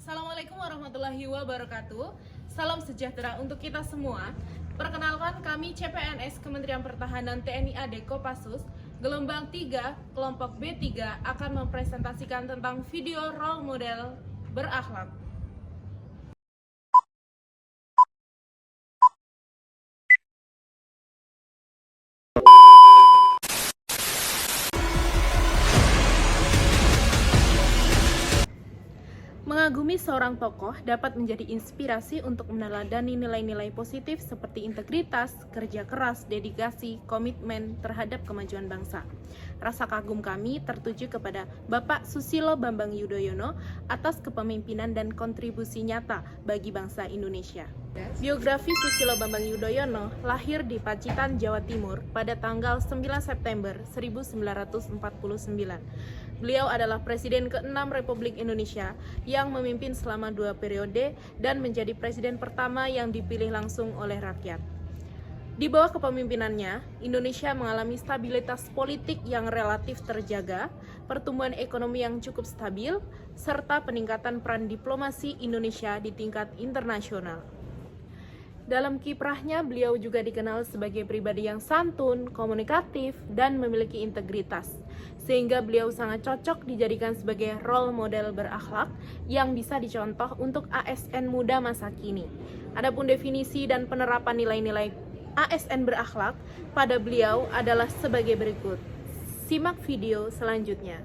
Assalamualaikum warahmatullahi wabarakatuh. Salam sejahtera untuk kita semua. Perkenalkan, kami CPNS Kementerian Pertahanan TNI AD Kopassus Gelombang 3 Kelompok B3 akan mempresentasikan tentang video role model berakhlak. Mengagumi seorang tokoh dapat menjadi inspirasi untuk meneladani nilai-nilai positif seperti integritas, kerja keras, dedikasi, komitmen terhadap kemajuan bangsa. Rasa kagum kami tertuju kepada Bapak Susilo Bambang Yudhoyono atas kepemimpinan dan kontribusi nyata bagi bangsa Indonesia. Biografi Susilo Bambang Yudhoyono lahir di Pacitan, Jawa Timur pada tanggal 9 September 1949. Beliau adalah Presiden ke-6 Republik Indonesia yang memimpin selama 2 periode dan menjadi presiden pertama yang dipilih langsung oleh rakyat. Di bawah kepemimpinannya, Indonesia mengalami stabilitas politik yang relatif terjaga, pertumbuhan ekonomi yang cukup stabil, serta peningkatan peran diplomasi Indonesia di tingkat internasional. Dalam kiprahnya, beliau juga dikenal sebagai pribadi yang santun, komunikatif, dan memiliki integritas, sehingga beliau sangat cocok dijadikan sebagai role model berakhlak yang bisa dicontoh untuk ASN muda masa kini. Adapun definisi dan penerapan nilai-nilai ASN berakhlak pada beliau adalah sebagai berikut. Simak video selanjutnya.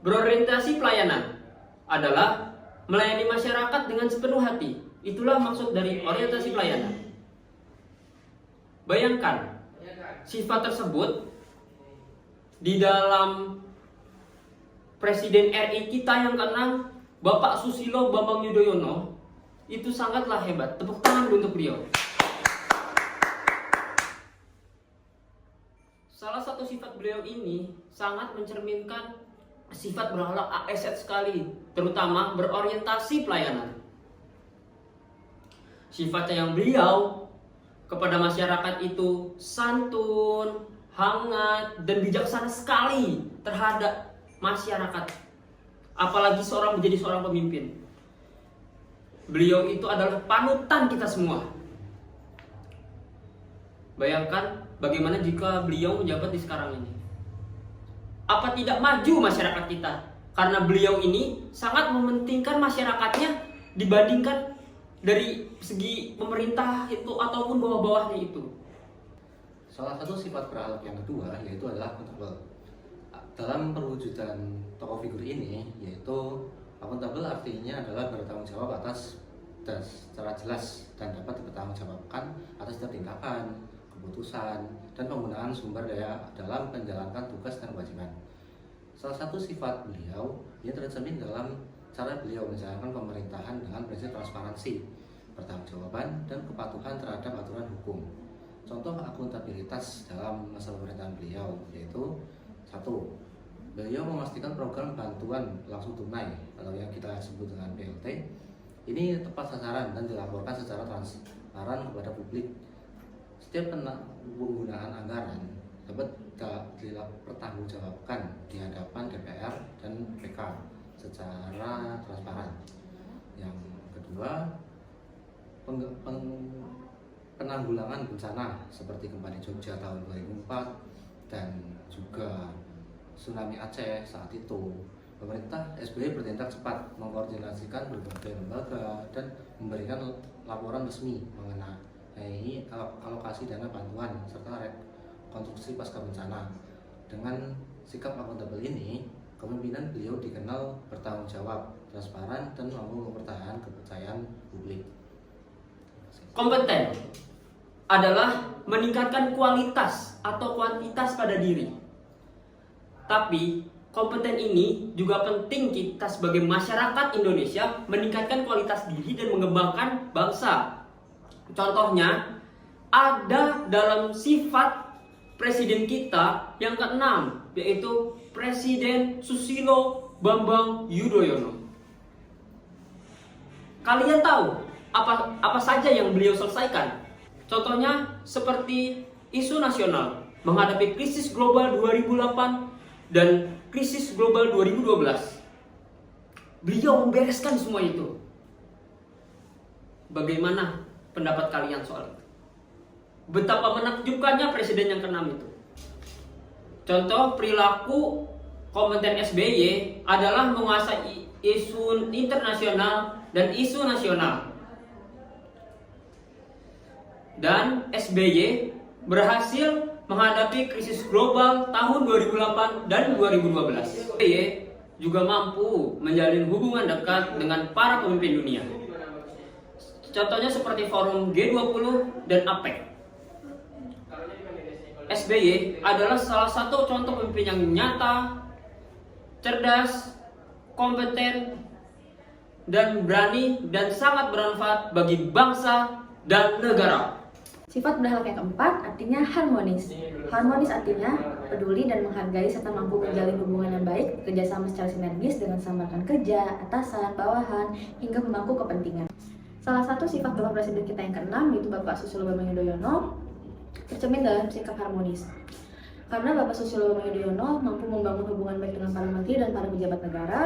Berorientasi pelayanan adalah melayani masyarakat dengan sepenuh hati. Itulah maksud dari orientasi pelayanan. Bayangkan, sifat tersebut di dalam Presiden RI kita yang ke-6, Bapak Susilo Bambang Yudhoyono, itu sangatlah hebat. Tepuk tangan untuk beliau. Salah satu sifat beliau ini sangat mencerminkan sifat berakhlak ASN sekali, terutama berorientasi pelayanan. Sifatnya yang beliau kepada masyarakat itu santun, hangat, dan bijaksana sekali terhadap masyarakat. Apalagi menjadi seorang pemimpin. Beliau itu adalah panutan kita semua. Bayangkan bagaimana jika beliau menjabat di sekarang ini. Apa tidak maju masyarakat kita? Karena beliau ini sangat mementingkan masyarakatnya dibandingkan dari segi pemerintah itu ataupun bawah-bawahnya itu. Salah satu sifat berakhlak yang kedua yaitu adalah akuntabel. Dalam perwujudan tokoh figur ini, yaitu akuntabel artinya adalah bertanggung jawab atas dan secara jelas dan dapat dipertanggungjawabkan atas setiap tindakan, keputusan, dan penggunaan sumber daya dalam menjalankan tugas dan kewajiban. Salah satu sifat beliau yang tercermin dalam cara beliau menjalankan pemerintahan dengan prinsip transparansi, pertanggungjawaban, dan kepatuhan terhadap aturan hukum. Contoh akuntabilitas dalam masa pemerintahan beliau yaitu 1. Beliau memastikan program bantuan langsung tunai atau yang kita sebut dengan BLT ini tepat sasaran dan dilaporkan secara transparan kepada publik. Setiap penggunaan anggaran dapat dipertanggungjawabkan di hadapan DPR dan PK secara transparan. Yang kedua, penanggulangan bencana seperti gempa di Jogja tahun 2004 dan juga tsunami Aceh saat itu. Pemerintah SBY bertindak cepat mengkoordinasikan berbagai lembaga dan memberikan laporan resmi mengenai alokasi dana bantuan serta rekonstruksi pasca bencana. Dengan sikap akuntabel ini, kepemimpinan beliau dikenal bertanggung jawab, transparan, dan mampu mempertahankan kepercayaan publik. Kompeten adalah meningkatkan kualitas atau kuantitas pada diri. Tapi kompeten ini juga penting kita sebagai masyarakat Indonesia meningkatkan kualitas diri dan mengembangkan bangsa. Contohnya, ada dalam sifat presiden kita yang keenam, yaitu Presiden Susilo Bambang Yudhoyono. Kalian tahu apa saja yang beliau selesaikan? Contohnya seperti isu nasional, menghadapi krisis global 2008 dan krisis global 2012. Beliau membereskan semua itu. Bagaimana pendapat kalian soal itu? Betapa menakjubkannya presiden yang keenam itu. Contoh perilaku kompeten SBY adalah menguasai isu internasional dan isu nasional. Dan SBY berhasil menghadapi krisis global tahun 2008 dan 2012. SBY juga mampu menjalin hubungan dekat dengan para pemimpin dunia. Contohnya seperti forum G20 dan APEC. SBY adalah salah satu contoh pemimpin yang nyata, cerdas, kompeten, dan berani dan sangat bermanfaat bagi bangsa dan negara. Sifat berakhlak yang keempat artinya harmonis. Harmonis artinya peduli dan menghargai serta mampu menjalin hubungan yang baik, kerjasama secara sinergis dengan sama rekan kerja, atasan, bawahan, hingga pemangku kepentingan. Salah satu sifat Bapak Presiden kita yang keenam, yaitu Bapak Susilo Bambang Yudhoyono, tercermin dalam sikap harmonis. Karena Bapak Susilo Bambang Yudhoyono mampu membangun hubungan baik dengan para menteri dan para pejabat negara,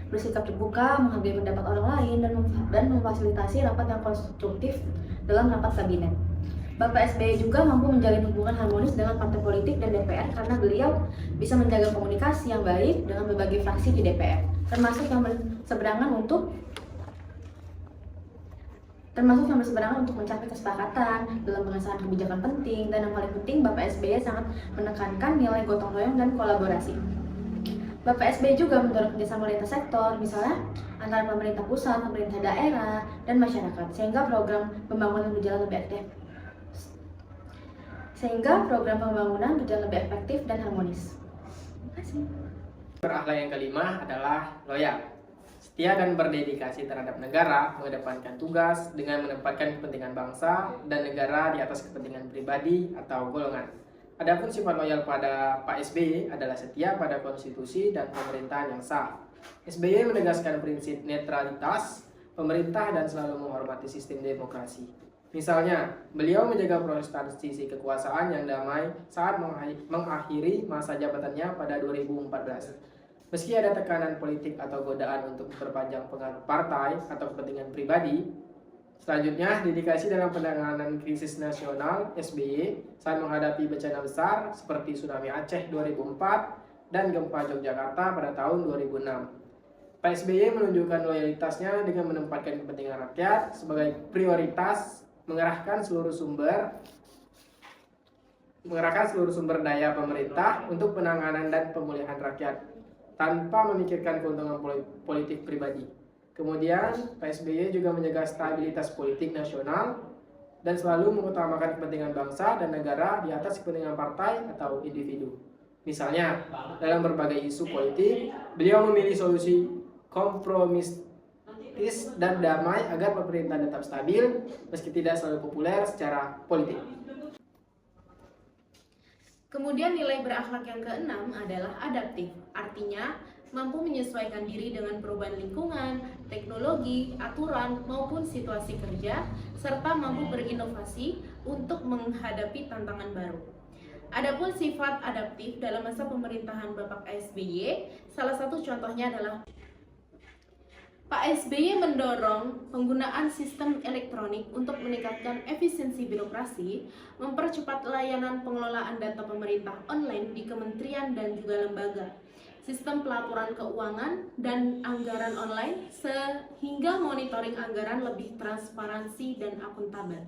bersikap terbuka, menghargai pendapat orang lain, dan memfasilitasi rapat yang konstruktif dalam rapat kabinet. Bapak SBY juga mampu menjalin hubungan harmonis dengan partai politik dan DPR karena beliau bisa menjaga komunikasi yang baik dengan berbagai fraksi di DPR, termasuk yang berseberangan untuk mencapai kesepakatan dalam pengesahan kebijakan penting. Dan yang paling penting, Bapak SBY sangat menekankan nilai gotong royong dan kolaborasi. Bapak SBY juga mendorong kerjasama lintas sektor, misalnya antara pemerintah pusat, pemerintah daerah, dan masyarakat, sehingga program pembangunan berjalan lebih efektif dan harmonis. Terima kasih. Berakhlak yang kelima adalah loyal, setia dan berdedikasi terhadap negara, mengedepankan tugas dengan menempatkan kepentingan bangsa dan negara di atas kepentingan pribadi atau golongan. Adapun sifat loyal pada Pak SBY adalah setia pada konstitusi dan pemerintahan yang sah. SBY menegaskan prinsip netralitas pemerintah dan selalu menghormati sistem demokrasi. Misalnya, beliau menjaga proses transisi kekuasaan yang damai saat mengakhiri masa jabatannya pada 2014. Meski ada tekanan politik atau godaan untuk memperpanjang pengaruh partai atau kepentingan pribadi. Selanjutnya, dedikasi dalam penanganan krisis nasional SBY saat menghadapi bencana besar seperti tsunami Aceh 2004 dan gempa Yogyakarta pada tahun 2006. Pak SBY menunjukkan loyalitasnya dengan menempatkan kepentingan rakyat sebagai prioritas, mengerahkan seluruh sumber daya pemerintah untuk penanganan dan pemulihan rakyat tanpa memikirkan keuntungan politik pribadi. Kemudian, Pak SBY juga menjaga stabilitas politik nasional dan selalu mengutamakan kepentingan bangsa dan negara di atas kepentingan partai atau individu. Misalnya, dalam berbagai isu politik, beliau memilih solusi kompromis dan damai agar pemerintah tetap stabil meski tidak selalu populer secara politik. Kemudian nilai berakhlak yang keenam adalah adaptif, artinya mampu menyesuaikan diri dengan perubahan lingkungan, teknologi, aturan, maupun situasi kerja, serta mampu berinovasi untuk menghadapi tantangan baru. Adapun sifat adaptif dalam masa pemerintahan Bapak SBY, salah satu contohnya adalah Pak SBY mendorong penggunaan sistem elektronik untuk meningkatkan efisiensi birokrasi, mempercepat layanan pengelolaan data pemerintah online di kementerian dan juga lembaga, sistem pelaporan keuangan dan anggaran online, sehingga monitoring anggaran lebih transparansi dan akuntabel.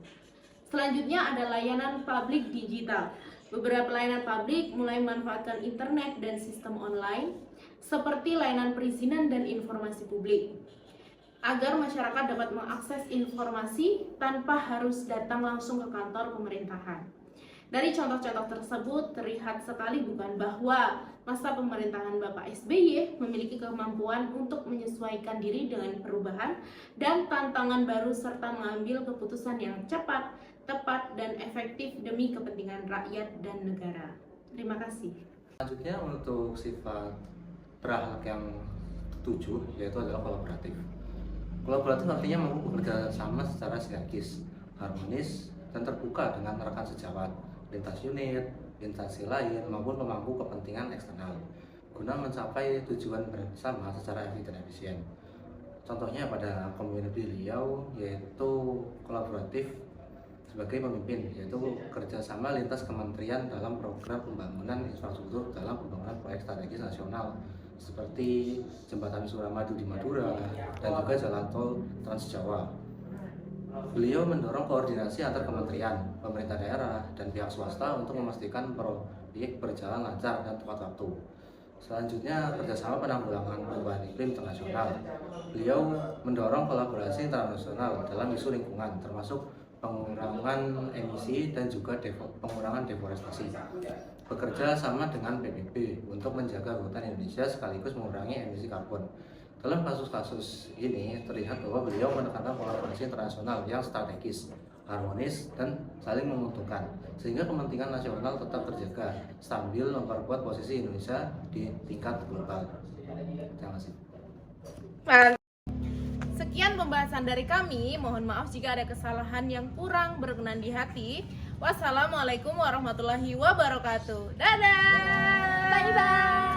Selanjutnya ada layanan publik digital. Beberapa layanan publik mulai memanfaatkan internet dan sistem online, seperti layanan perizinan dan informasi publik, agar masyarakat dapat mengakses informasi tanpa harus datang langsung ke kantor pemerintahan. Dari contoh-contoh tersebut terlihat sekali bukan bahwa masa pemerintahan Bapak SBY memiliki kemampuan untuk menyesuaikan diri dengan perubahan dan tantangan baru serta mengambil keputusan yang cepat, tepat, dan efektif demi kepentingan rakyat dan negara. Terima kasih. Selanjutnya untuk sifat berakhlak yang ketujuh yaitu adalah kolaboratif. Kolaboratif artinya mampu bekerja sama secara sinergis, harmonis, dan terbuka dengan rekan sejawat, lintas unit, instansi lain, maupun pemangku kepentingan eksternal guna mencapai tujuan bersama secara efisien. Contohnya pada kepemimpinan beliau yaitu kolaboratif sebagai pemimpin, yaitu kerjasama lintas kementerian dalam program pembangunan infrastruktur dalam pembangunan proyek strategis nasional seperti jembatan Suramadu di Madura dan juga jalan tol Trans Jawa. Beliau mendorong koordinasi antar kementerian, pemerintah daerah, dan pihak swasta untuk memastikan proyek berjalan lancar dan tepat waktu. Selanjutnya, kerjasama penanggulangan perubahan iklim internasional. Beliau mendorong kolaborasi internasional dalam isu lingkungan, termasuk pengurangan emisi dan juga pengurangan deforestasi. Bekerja sama dengan PBB untuk menjaga hutan Indonesia sekaligus mengurangi emisi karbon. Dalam kasus-kasus ini terlihat bahwa beliau menekankan kolaborasi internasional yang strategis, harmonis, dan saling menguntungkan, sehingga kepentingan nasional tetap terjaga sambil memperkuat posisi Indonesia di tingkat global. Terima kasih. Sekian pembahasan dari kami. Mohon maaf jika ada kesalahan yang kurang berkenan di hati. Wassalamualaikum warahmatullahi wabarakatuh. Dadah. Bye bye.